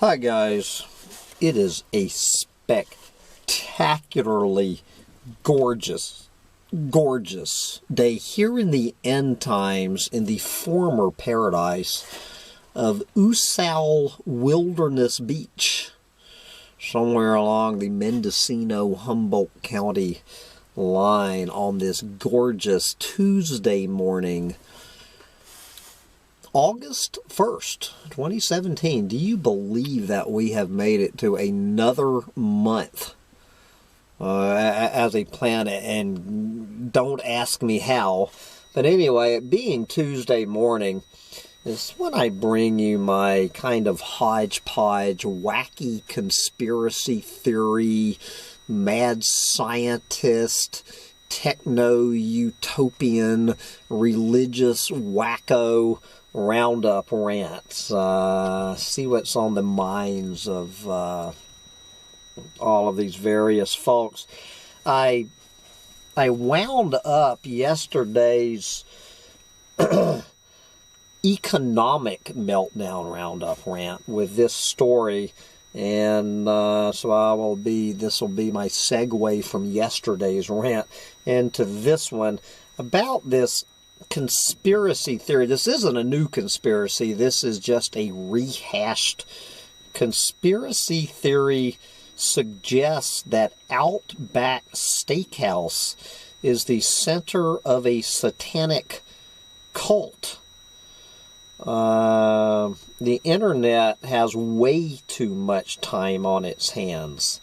Hi guys, it is a spectacularly gorgeous day here in the end times in the former paradise of Usal Wilderness Beach, somewhere along the Mendocino-Humboldt County line on this gorgeous Tuesday morning, August 1st, 2017. Do you believe that we have made it to another month as a planet? And don't ask me how. But anyway, it being Tuesday morning is when I bring you my kind of hodgepodge, wacky conspiracy theory, mad scientist, techno-utopian, religious wacko roundup rants. See what's on the minds of all of these various folks. I wound up yesterday's economic meltdown roundup rant with this story, and so this will be my segue from yesterday's rant into this one about this conspiracy theory. This isn't a new conspiracy. This is just a rehashed conspiracy theory. Suggests that Outback Steakhouse is the center of a satanic cult. The internet has way too much time on its hands,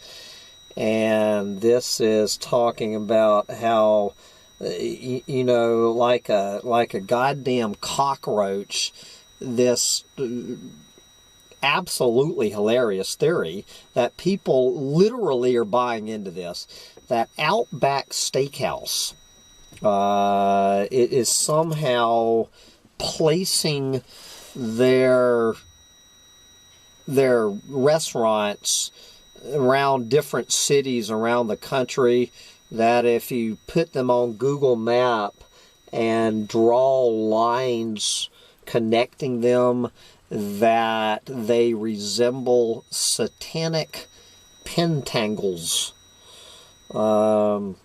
and this is talking about how like a goddamn cockroach, this absolutely hilarious theory that people literally are buying into this, that Outback Steakhouse it is somehow placing their restaurants around different cities around the country, that if you put them on Google Map and draw lines connecting them, that they resemble satanic pentangles. Drawing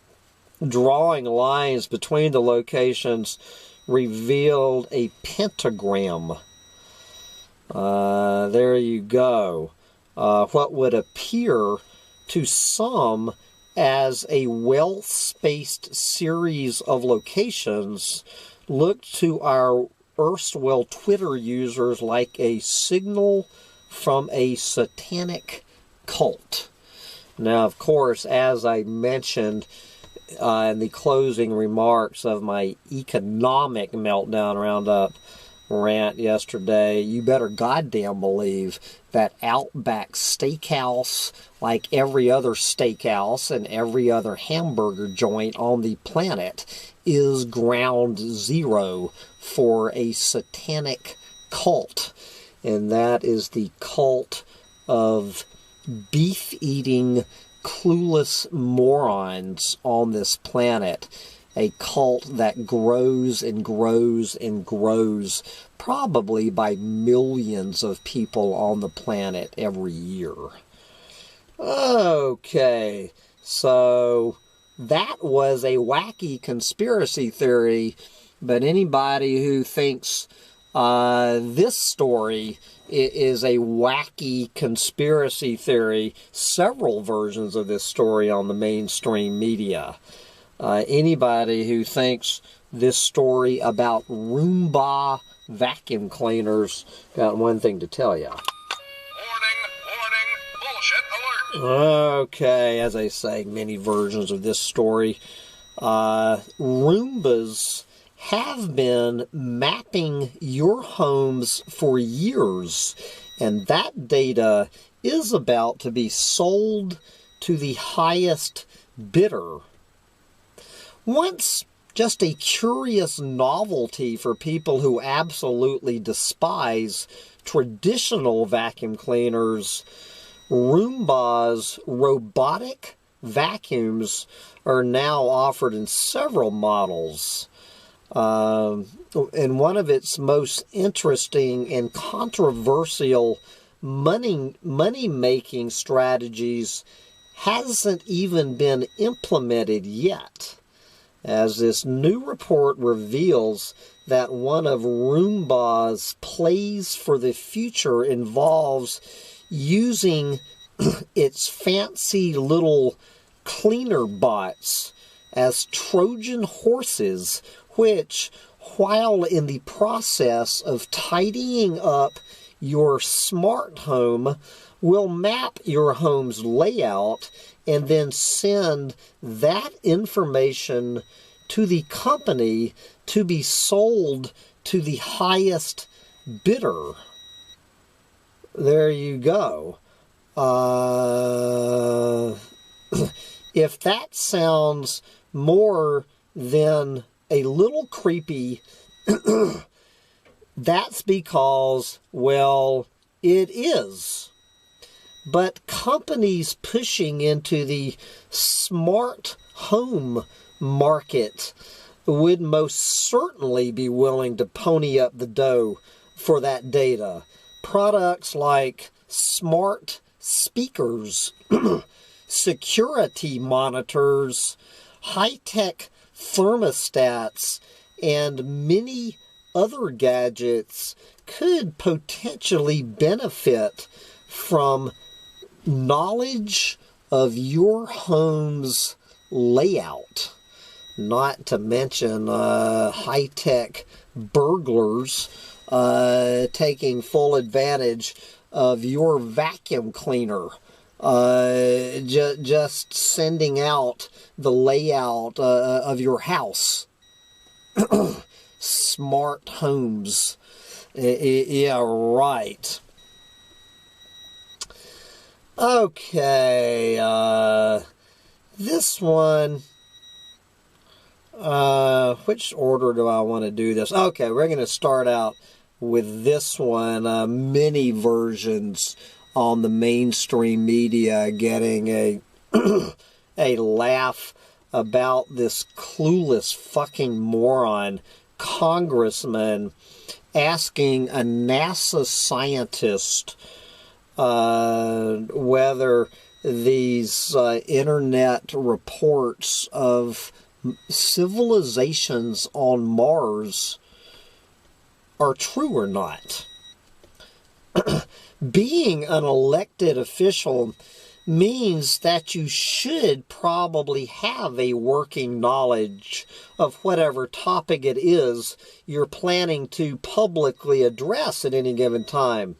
lines between the locations revealed a pentagram. There you go. What would appear to some as a well-spaced series of locations looked to our erstwhile Twitter users like a signal from a satanic cult. Now, of course, as I mentioned in the closing remarks of my economic meltdown roundup rant yesterday, you better goddamn believe that Outback Steakhouse, like every other steakhouse and every other hamburger joint on the planet, is ground zero for a satanic cult. And that is the cult of beef-eating, clueless morons on this planet. A cult that grows and grows and grows, probably by millions of people on the planet every year. Okay, so that was a wacky conspiracy theory, but anybody who thinks this story is a wacky conspiracy theory, several versions of this story on the mainstream media. Anybody who thinks this story about Roomba vacuum cleaners, got one thing to tell you. Warning, bullshit alert. Okay, as I say, many versions of this story. Roombas have been mapping your homes for years, and that data is about to be sold to the highest bidder. Once just a curious novelty for people who absolutely despise traditional vacuum cleaners, Roomba's robotic vacuums are now offered in several models. And one of its most interesting and controversial money-making strategies hasn't even been implemented yet, as this new report reveals that one of Roomba's plays for the future involves using its fancy little cleaner bots as Trojan horses, which, while in the process of tidying up your smart home, will map your home's layout and then send that information to the company to be sold to the highest bidder. There you go. If that sounds more than a little creepy, that's because, well, it is. But companies pushing into the smart home market would most certainly be willing to pony up the dough for that data. Products like smart speakers, security monitors, high-tech thermostats, and many other gadgets could potentially benefit from knowledge of your home's layout. Not to mention high-tech burglars taking full advantage of your vacuum cleaner. Just sending out the layout of your house. Smart homes. Yeah, right. Okay, this one, which order do I want to do this? Okay, we're going to start out with this one, mini versions on the mainstream media getting a a laugh about this clueless fucking moron congressman asking a NASA scientist whether these internet reports of civilizations on Mars are true or not. Being an elected official means that you should probably have a working knowledge of whatever topic it is you're planning to publicly address at any given time.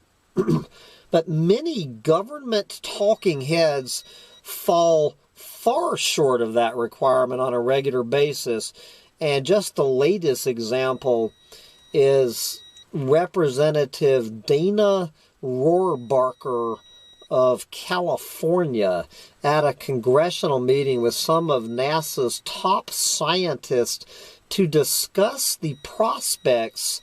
But many government talking heads fall far short of that requirement on a regular basis. And just the latest example is Representative Dana Rohrabacher of California at a congressional meeting with some of NASA's top scientists to discuss the prospects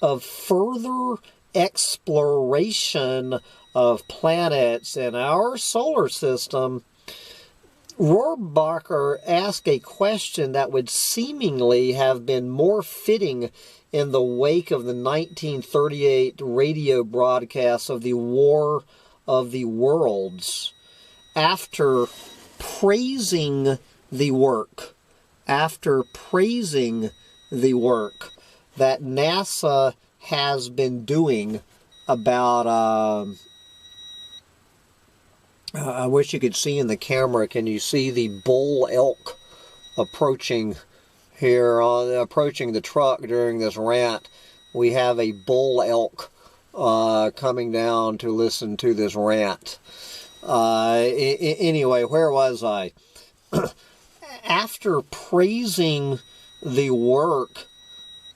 of further exploration of planets in our solar system. Rohrabacher asked a question that would seemingly have been more fitting in the wake of the 1938 radio broadcast of the War of the Worlds. After praising the work that NASA has been doing about, I wish you could see in the camera, can you see the bull elk approaching here, approaching the truck during this rant? We have a bull elk coming down to listen to this rant. Anyway, where was I? After praising the work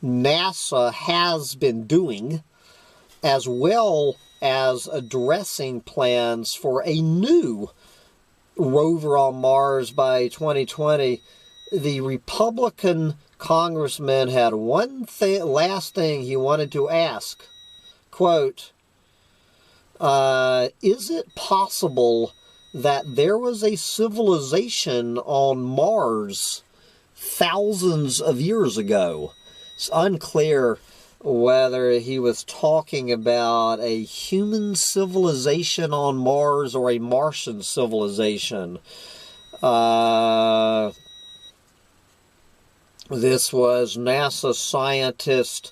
NASA has been doing, as well as addressing plans for a new rover on Mars by 2020, the Republican congressman had one last thing he wanted to ask. Quote, is it possible that there was a civilization on Mars thousands of years ago? It's unclear whether he was talking about a human civilization on Mars or a Martian civilization. This was NASA scientist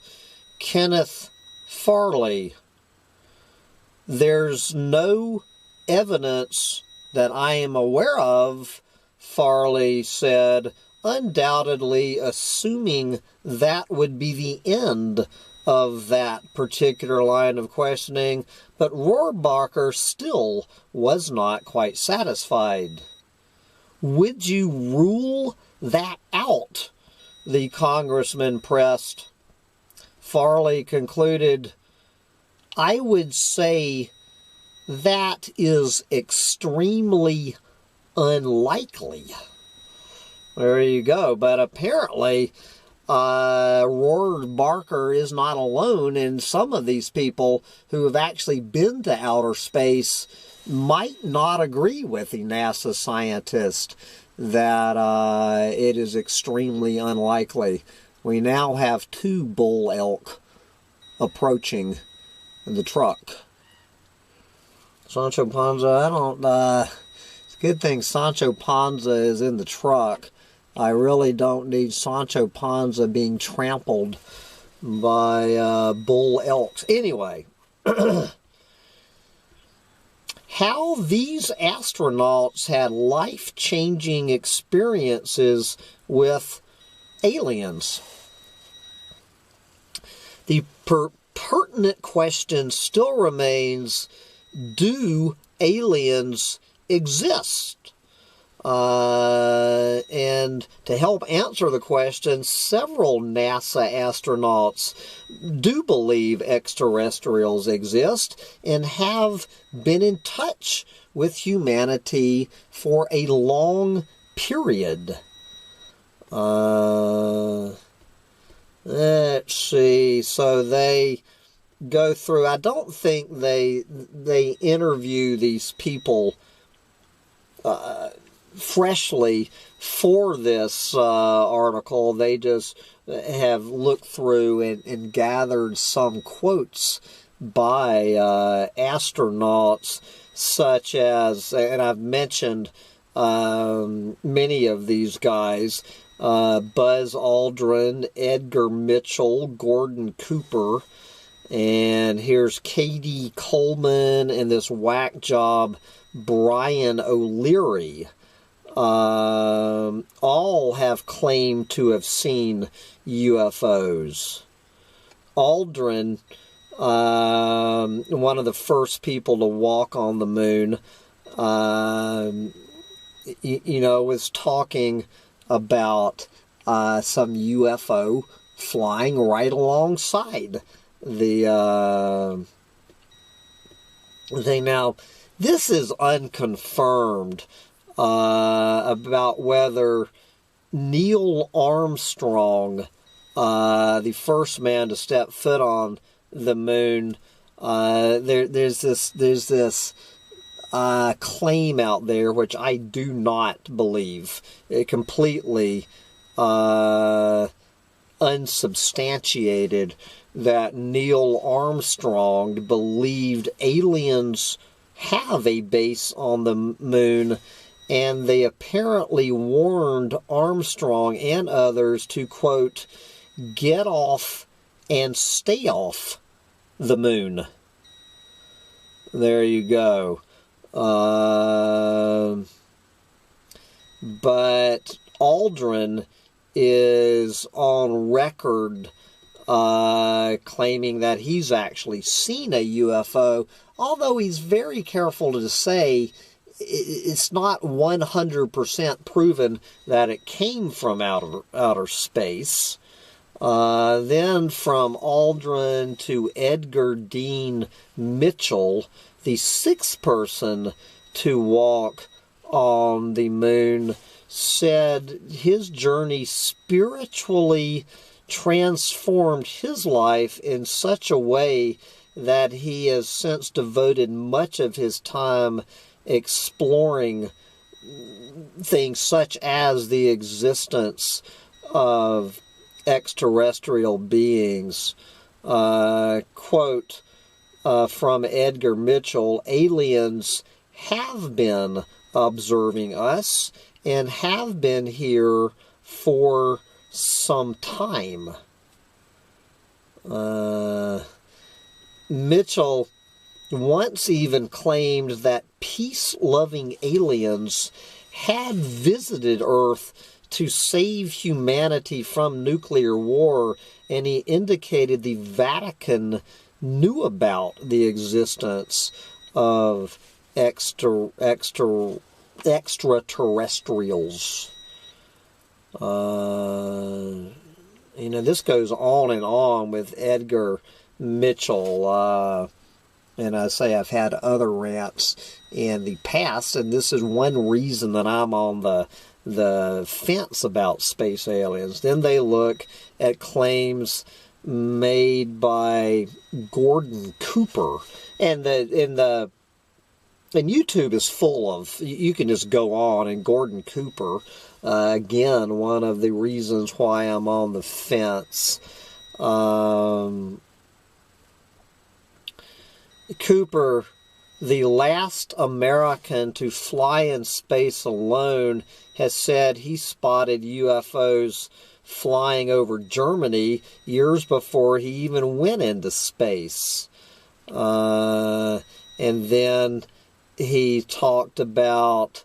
Kenneth Farley. There's no evidence that I am aware of, Farley said, undoubtedly assuming that would be the end of that particular line of questioning, but Rohrabacher still was not quite satisfied. Would you rule that out? The congressman pressed. Farley concluded, I would say that is extremely unlikely. There you go. But apparently, Rohrabacher is not alone, and some of these people who have actually been to outer space might not agree with the NASA scientist that it is extremely unlikely. We now have 2 bull elk approaching the truck. Sancho Panza, it's a good thing Sancho Panza is in the truck. I really don't need Sancho Panza being trampled by bull elks. Anyway, how these astronauts had life-changing experiences with aliens. The pertinent question still remains, do aliens exist? And to help answer the question, several NASA astronauts do believe extraterrestrials exist and have been in touch with humanity for a long period. Let's see. So they go through. I don't think they interview these people freshly for this article. They just have looked through and gathered some quotes by astronauts, such as, and I've mentioned many of these guys, Buzz Aldrin, Edgar Mitchell, Gordon Cooper, and here's Katie Coleman and this whack job Brian O'Leary. All have claimed to have seen UFOs. Aldrin, one of the first people to walk on the moon, was talking about some UFO flying right alongside the thing. Now, this is unconfirmed about whether Neil Armstrong, the first man to step foot on the moon, there's this claim out there which I do not believe. It completely unsubstantiated, that Neil Armstrong believed aliens have a base on the moon, and they apparently warned Armstrong and others to, quote, get off and stay off the moon. There you go. But Aldrin is on record claiming that he's actually seen a UFO, although he's very careful to say it's not 100% proven that it came from outer space. Then from Aldrin to Edgar Dean Mitchell, the 6th person to walk on the moon, said his journey spiritually transformed his life in such a way that he has since devoted much of his time exploring things such as the existence of extraterrestrial beings. Quote from Edgar Mitchell, aliens have been observing us and have been here for some time. Mitchell once even claimed that peace-loving aliens had visited Earth to save humanity from nuclear war, and he indicated the Vatican knew about the existence of extraterrestrials. This goes on and on with Edgar Mitchell. And I say I've had other rants in the past, and this is one reason that I'm on the fence about space aliens. Then they look at claims made by Gordon Cooper, and YouTube is full of, you can just go on, and Gordon Cooper, again, one of the reasons why I'm on the fence. Cooper, the last American to fly in space alone, has said he spotted UFOs flying over Germany years before he even went into space. And then he talked about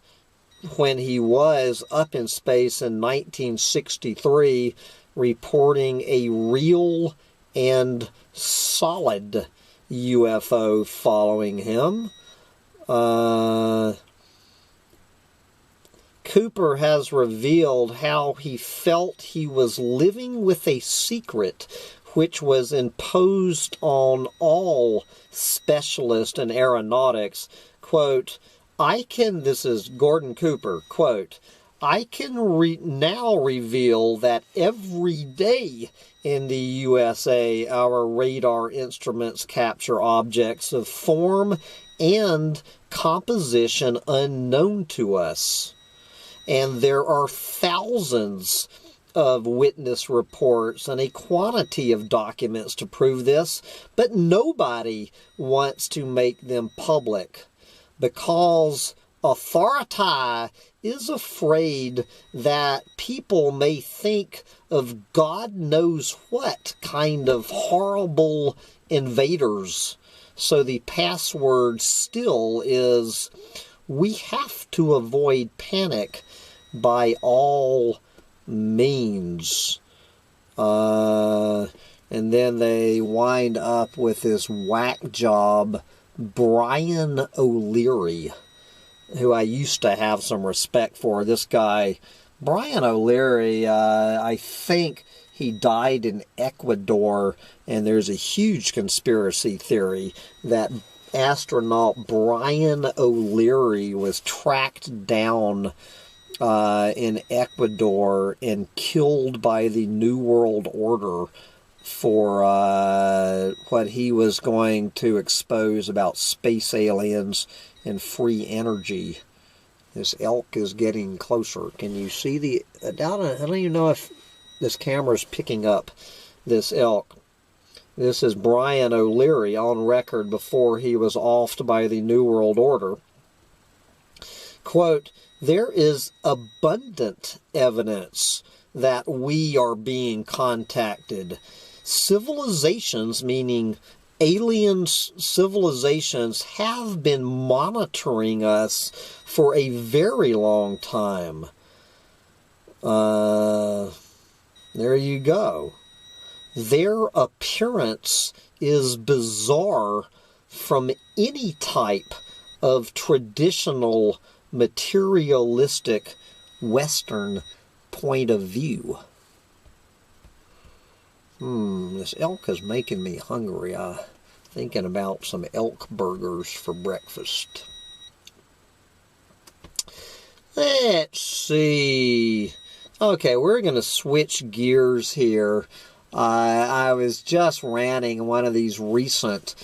when he was up in space in 1963, reporting a real and solid UFO following him. Cooper has revealed how he felt he was living with a secret which was imposed on all specialists in aeronautics. Quote, this is Gordon Cooper, quote, I can now reveal that every day in the USA, our radar instruments capture objects of form and composition unknown to us. And there are thousands of witness reports and a quantity of documents to prove this, but nobody wants to make them public because authority is afraid that people may think of God knows what kind of horrible invaders. So the password still is, we have to avoid panic by all means. And then they wind up with this whack job, Brian O'Leary, who I used to have some respect for. This guy, Brian O'Leary, I think he died in Ecuador, and there's a huge conspiracy theory that astronaut Brian O'Leary was tracked down in Ecuador and killed by the New World Order for what he was going to expose about space aliens and free energy. This elk is getting closer. Can you see the... I don't even know if this camera is picking up this elk. This is Brian O'Leary on record before he was offed by the New World Order. Quote, there is abundant evidence that we are being contacted. Civilizations, meaning alien civilizations, have been monitoring us for a very long time. There you go. Their appearance is bizarre from any type of traditional materialistic Western point of view. This elk is making me hungry. Thinking about some elk burgers for breakfast. Let's see. Okay, we're going to switch gears here. I was just ranting in one of these recent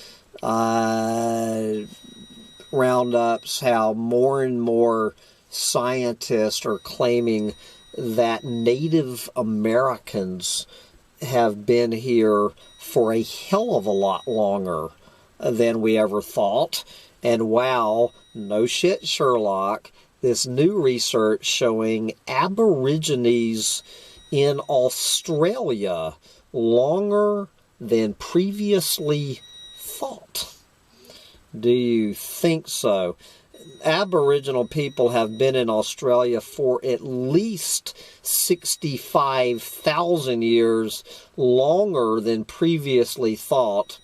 roundups how more and more scientists are claiming that Native Americans have been here for a hell of a lot longer than we ever thought. And wow, no shit, Sherlock, this new research showing Aborigines in Australia longer than previously thought. Do you think so? Aboriginal people have been in Australia for at least 65,000 years, longer than previously thought,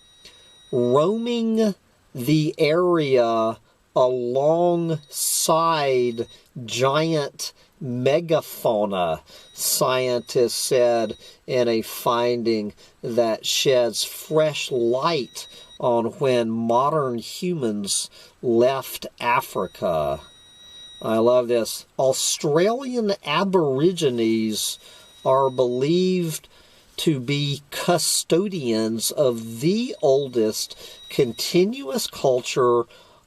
roaming the area alongside giant megafauna, scientists said in a finding that sheds fresh light on when modern humans left Africa. I love this. Australian Aborigines are believed to be custodians of the oldest continuous culture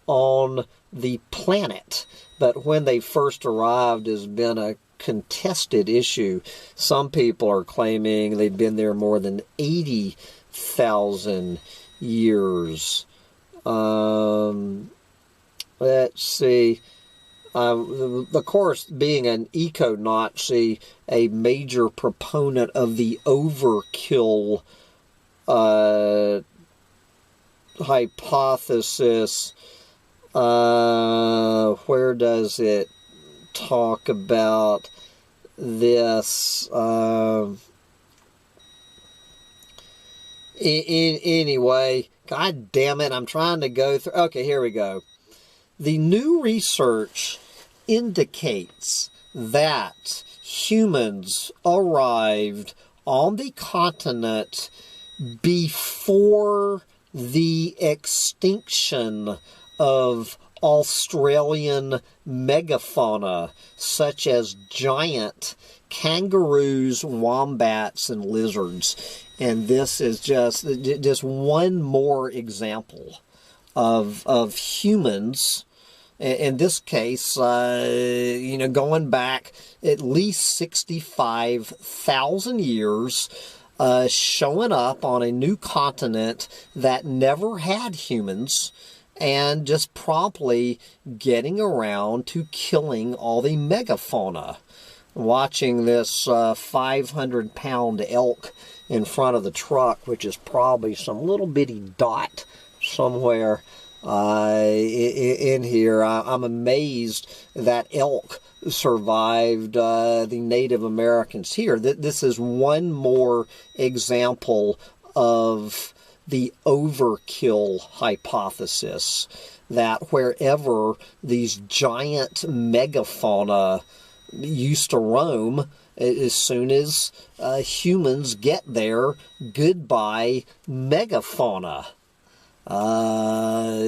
on the planet. But when they first arrived, has been a contested issue. Some people are claiming they've been there more than 80,000 years. Let's see. Of course, being an eco-Nazi, a major proponent of the overkill hypothesis, where does it talk about this? Anyway, god damn it, I'm trying to go through. Okay, here we go. The new research indicates that humans arrived on the continent before the extinction of Australian megafauna, such as giant kangaroos, wombats, and lizards. And this is just one more example of humans, in this case, going back at least 65,000 years, showing up on a new continent that never had humans, and just promptly getting around to killing all the megafauna. Watching this 500-pound elk in front of the truck, which is probably some little bitty dot somewhere in here. I'm amazed that elk survived the Native Americans here. This is one more example of the overkill hypothesis, that wherever these giant megafauna used to roam, as soon as humans get there, goodbye megafauna. All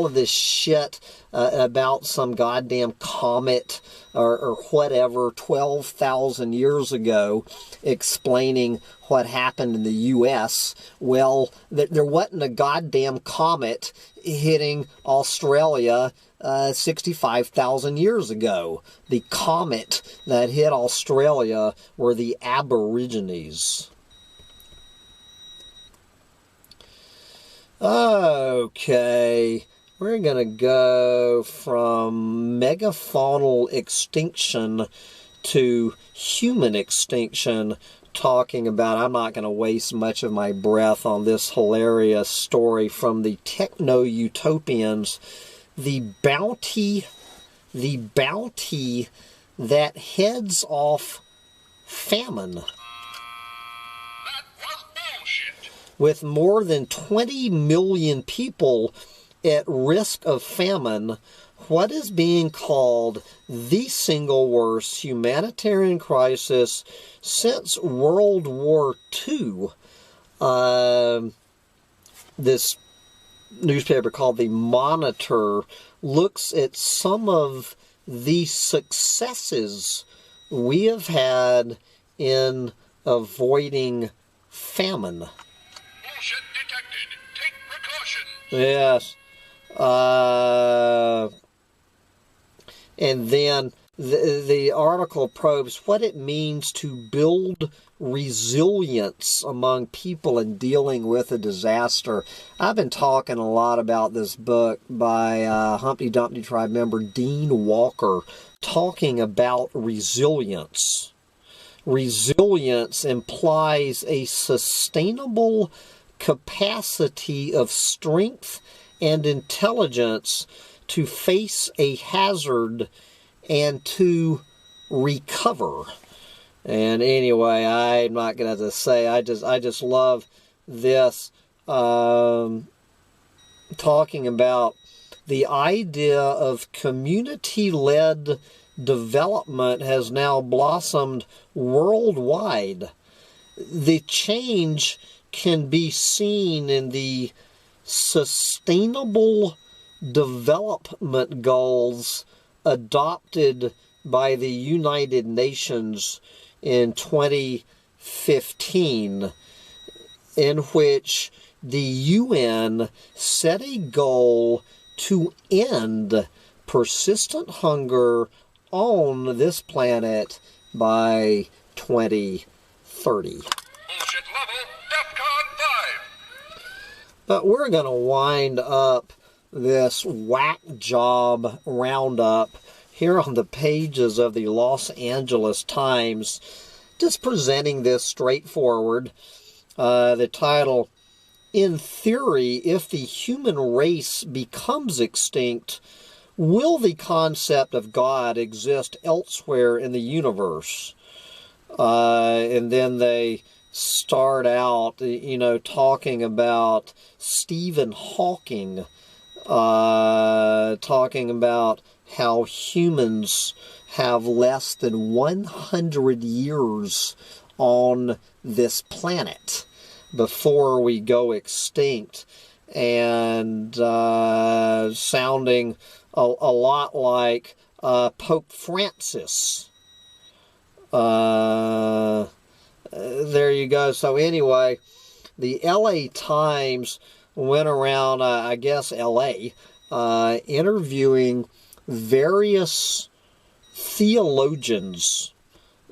of this shit about some goddamn comet or whatever 12,000 years ago explaining what happened in the U.S. Well, there wasn't a goddamn comet hitting Australia 65,000 years ago. The comet that hit Australia were the Aborigines. Okay, we're going to go from megafaunal extinction to human extinction, talking about, I'm not going to waste much of my breath on this hilarious story from the Techno-Utopians, the bounty that heads off famine. With more than 20 million people at risk of famine, what is being called the single worst humanitarian crisis since World War II. This newspaper called The Monitor looks at some of the successes we have had in avoiding famine. Bullshit detected. Take precautions. Yes. And then the article probes what it means to build resilience among people in dealing with a disaster. I've been talking a lot about this book by Humpty Dumpty Tribe member Dean Walker, talking about resilience. Resilience implies a sustainable capacity of strength and intelligence to face a hazard and to recover. And anyway, I'm not going to say, I just love this, talking about the idea of community-led development has now blossomed worldwide. The change can be seen in the sustainable development goals adopted by the United Nations in 2015, in which the UN set a goal to end persistent hunger on this planet by 2030. Bullshit level DEFCON 5. But we're going to wind up this whack job roundup here on the pages of the Los Angeles Times, just presenting this straightforward. The title, "In theory, if the human race becomes extinct, will the concept of God exist elsewhere in the universe?" And then they start out, talking about Stephen Hawking, talking about how humans have less than 100 years on this planet before we go extinct, and sounding a lot like Pope Francis. There you go. So anyway, the LA Times went around, I guess, LA, interviewing various theologians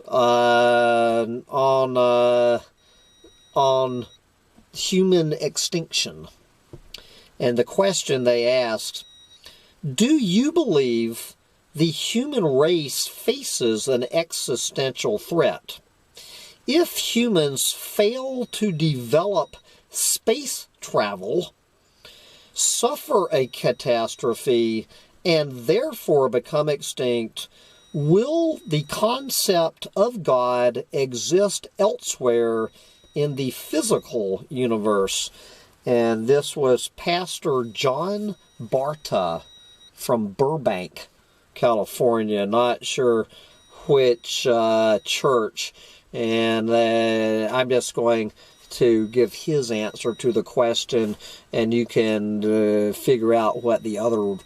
on human extinction. And the question they asked, do you believe the human race faces an existential threat? If humans fail to develop space travel, suffer a catastrophe, and therefore become extinct, will the concept of God exist elsewhere in the physical universe? And this was Pastor John Barta from Burbank, California. Not sure which church. And I'm just going to give his answer to the question, and you can figure out what the other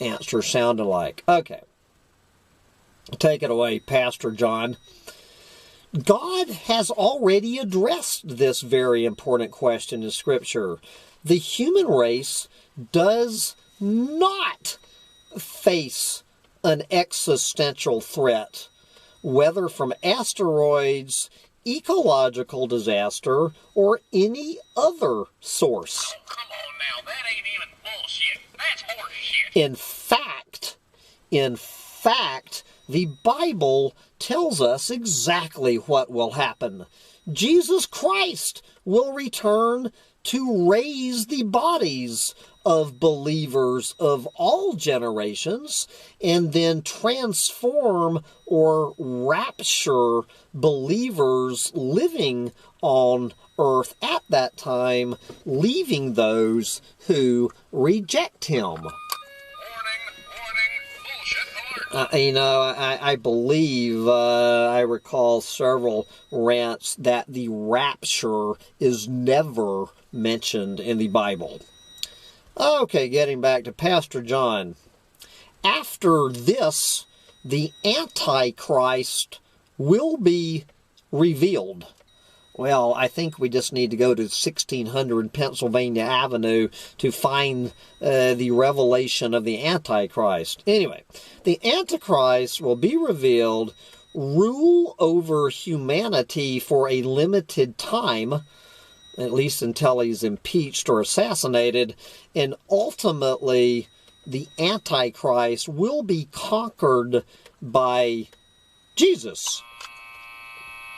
answer sounded like. Okay. Take it away, Pastor John. God has already addressed this very important question in Scripture. The human race does not face an existential threat, whether from asteroids, ecological disaster, or any other source. Oh, come on now. That ain't even bullshit. That's horse shit. In fact, the Bible tells us exactly what will happen. Jesus Christ will return to raise the bodies of believers of all generations, and then transform or rapture believers living on earth at that time, leaving those who reject him. I believe, I recall several rants that the rapture is never mentioned in the Bible. Okay, getting back to Pastor John. After this, the Antichrist will be revealed. Well, I think we just need to go to 1600 Pennsylvania Avenue to find the revelation of the Antichrist. Anyway, the Antichrist will be revealed, rule over humanity for a limited time, at least until he's impeached or assassinated, and ultimately the Antichrist will be conquered by Jesus.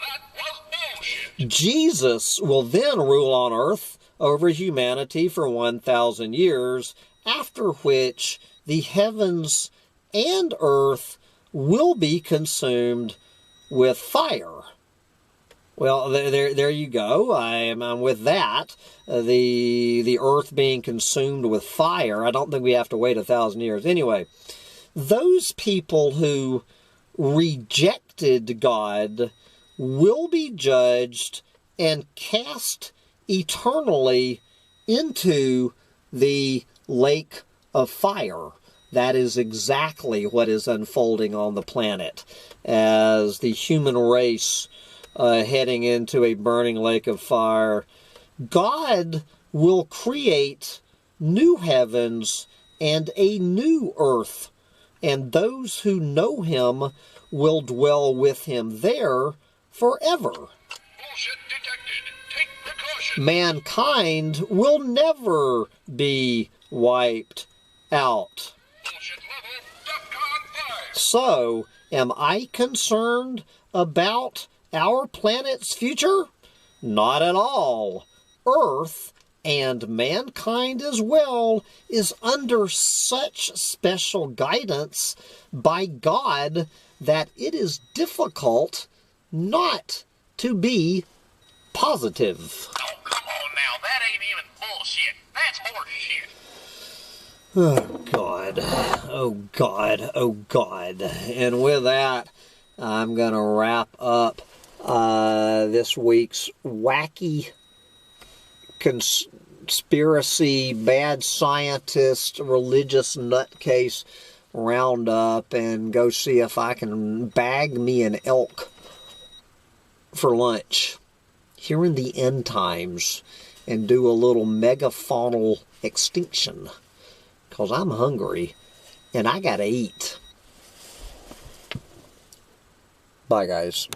That was bullshit. Jesus will then rule on earth over humanity for 1,000 years, after which the heavens and earth will be consumed with fire. Well, there you go. I'm with that. The earth being consumed with fire. I don't think we have to wait 1,000 years. Anyway, those people who rejected God will be judged and cast eternally into the lake of fire. That is exactly what is unfolding on the planet as the human race heading into a burning lake of fire. God will create new heavens and a new earth, and those who know him will dwell with him there forever. Bullshit detected. Take precaution. Mankind will never be wiped out. Bullshit level. DEFCON 5. So, am I concerned about our planet's future? Not at all. Earth, and mankind as well, is under such special guidance by God that it is difficult not to be positive. Oh, come on now. That ain't even bullshit. That's horseshit. Oh, God. Oh, God. Oh, God. And with that, I'm going to wrap up this week's wacky conspiracy, bad scientist, religious nutcase roundup and go see if I can bag me an elk for lunch here in the end times and do a little megafaunal extinction, because I'm hungry and I gotta eat. Bye, guys.